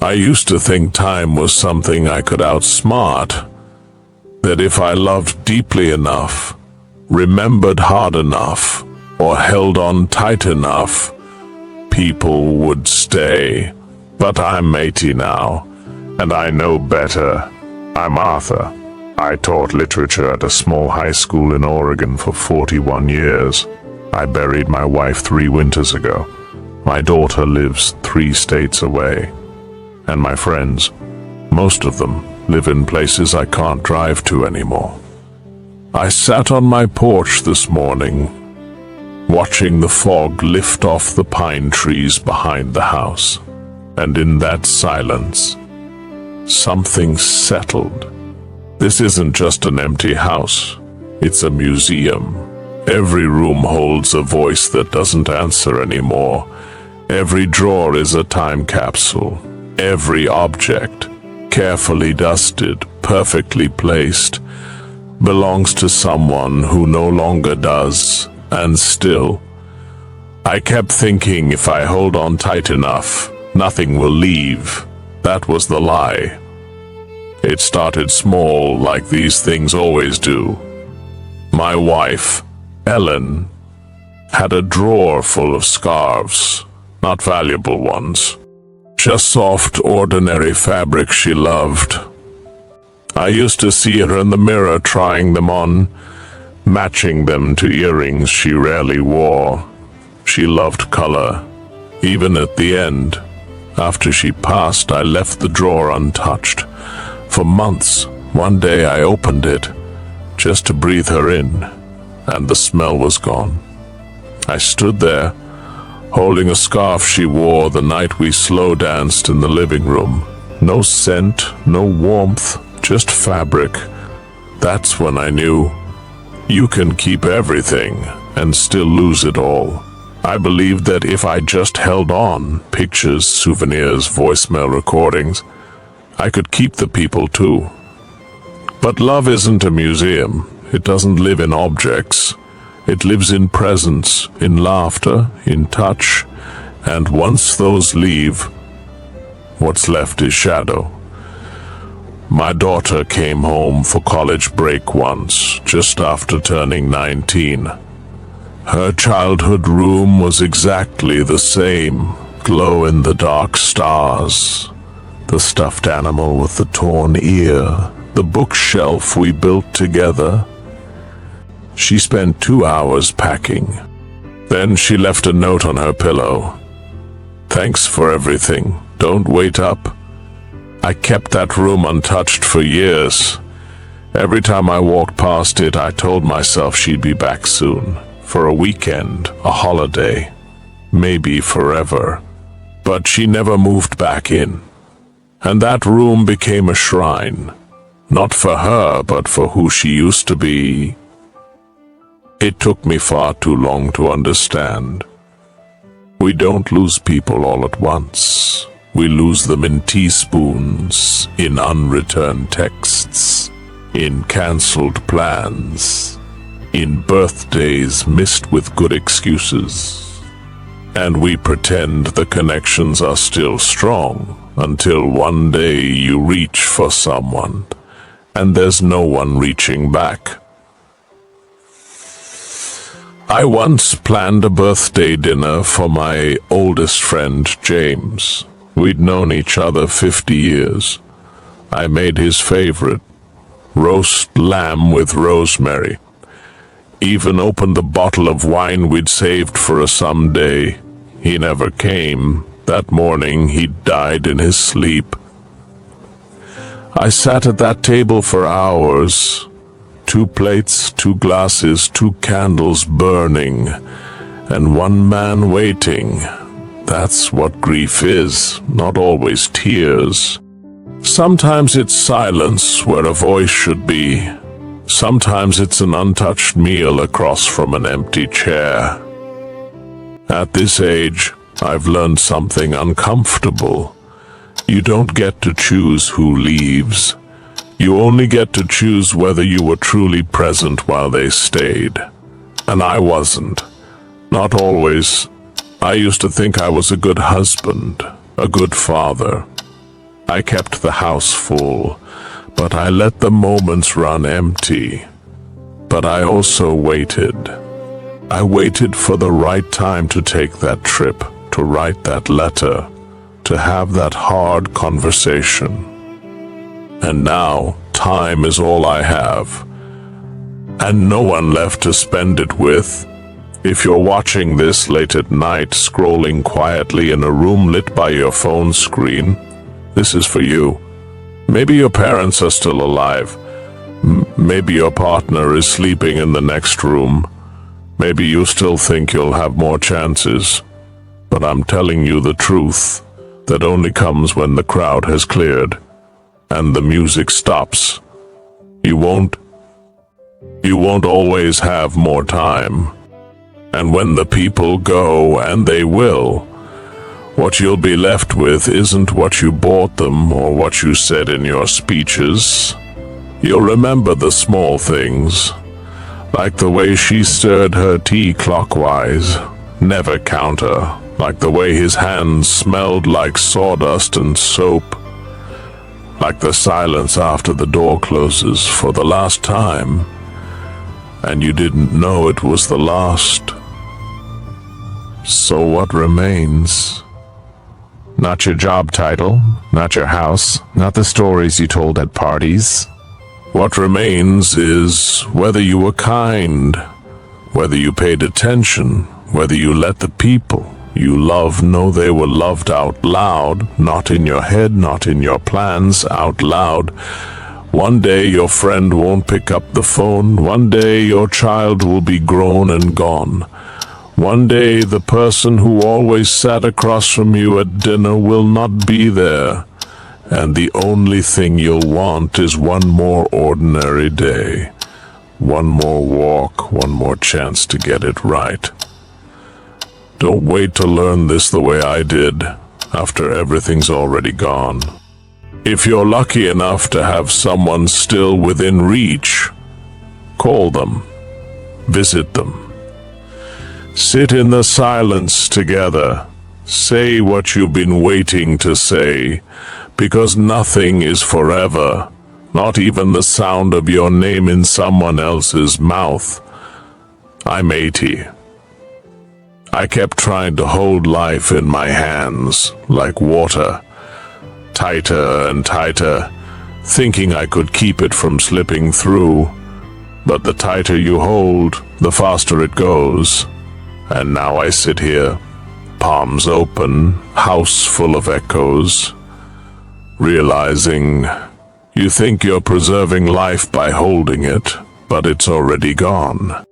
I used to think time was something I could outsmart, that if I loved deeply enough, remembered hard enough, or held on tight enough, people would stay. But I'm 80 now, and I know better. I'm Arthur. I taught literature at a small high school in Oregon for 41 years. I buried my wife 3 winters ago. My daughter lives 3 states away. And my friends, most of them, live in places I can't drive to anymore. I sat on my porch this morning, watching the fog lift off the pine trees behind the house. And in that silence, something settled. This isn't just an empty house. It's a museum. Every room holds a voice that doesn't answer anymore. Every drawer is a time capsule. Every object, carefully dusted, perfectly placed, belongs to someone who no longer does. And still, I kept thinking if I hold on tight enough, nothing will leave. That was the lie. It started small, like these things always do. My wife, Ellen, had a drawer full of scarves, not valuable ones, just soft, ordinary fabric she loved. I used to see her in the mirror trying them on, matching them to earrings she rarely wore. She loved color, even at the end. After she passed, I left the drawer untouched. For months, one day I opened it, just to breathe her in, and the smell was gone. I stood there, holding a scarf she wore the night we slow danced in the living room. No scent, no warmth, just fabric. That's when I knew, you can keep everything and still lose it all. I believed that if I just held on, pictures, souvenirs, voicemail recordings, I could keep the people too. But love isn't a museum. It doesn't live in objects. It lives in presence, in laughter, in touch, and once those leave, what's left is shadow. My daughter came home for college break once, just after turning 19. Her childhood room was exactly the same, glow-in-the-dark stars, the stuffed animal with the torn ear, the bookshelf we built together. She spent 2 hours packing. Then she left a note on her pillow. "Thanks for everything. Don't wait up." I kept that room untouched for years. Every time I walked past it, I told myself she'd be back soon. For a weekend, a holiday, maybe forever. But she never moved back in. And that room became a shrine. Not for her, but for who she used to be. It took me far too long to understand. We don't lose people all at once. We lose them in teaspoons, in unreturned texts, in cancelled plans, in birthdays missed with good excuses. And we pretend the connections are still strong, until one day you reach for someone, and there's no one reaching back. I once planned a birthday dinner for my oldest friend, James. We'd known each other 50 years. I made his favorite, roast lamb with rosemary. Even opened the bottle of wine we'd saved for a someday. He never came. That morning he died in his sleep. I sat at that table for hours. 2 plates, 2 glasses, 2 candles burning, and one man waiting. That's what grief is, not always tears. Sometimes it's silence where a voice should be. Sometimes it's an untouched meal across from an empty chair. At this age, I've learned something uncomfortable. You don't get to choose who leaves. You only get to choose whether you were truly present while they stayed. And I wasn't. Not always. I used to think I was a good husband, a good father. I kept the house full, but I let the moments run empty. But I also waited. I waited for the right time to take that trip, to write that letter, to have that hard conversation. And now, time is all I have, and no one left to spend it with. If you're watching this late at night, scrolling quietly in a room lit by your phone screen, this is for you. Maybe your parents are still alive. Maybe your partner is sleeping in the next room. Maybe you still think you'll have more chances. But I'm telling you the truth, that only comes when the crowd has cleared and the music stops. You won't always have more time. And when the people go, and they will, what you'll be left with isn't what you bought them or what you said in your speeches. You'll remember the small things, like the way she stirred her tea clockwise, never counter, like the way his hands smelled like sawdust and soap, like the silence after the door closes for the last time, and you didn't know it was the last. So what remains? Not your job title, not your house, not the stories you told at parties. What remains is whether you were kind, whether you paid attention, whether you let the people you love know they were loved out loud, not in your head, not in your plans, out loud. One day your friend won't pick up the phone. One day your child will be grown and gone. One day the person who always sat across from you at dinner will not be there. And the only thing you'll want is one more ordinary day. One more walk, one more chance to get it right. Don't wait to learn this the way I did, after everything's already gone. If you're lucky enough to have someone still within reach, call them, visit them. Sit in the silence together. Say what you've been waiting to say, because nothing is forever, not even the sound of your name in someone else's mouth. I'm 80. I kept trying to hold life in my hands, like water, tighter and tighter, thinking I could keep it from slipping through. But the tighter you hold, the faster it goes. And now I sit here, palms open, house full of echoes, realizing you think you're preserving life by holding it, but it's already gone.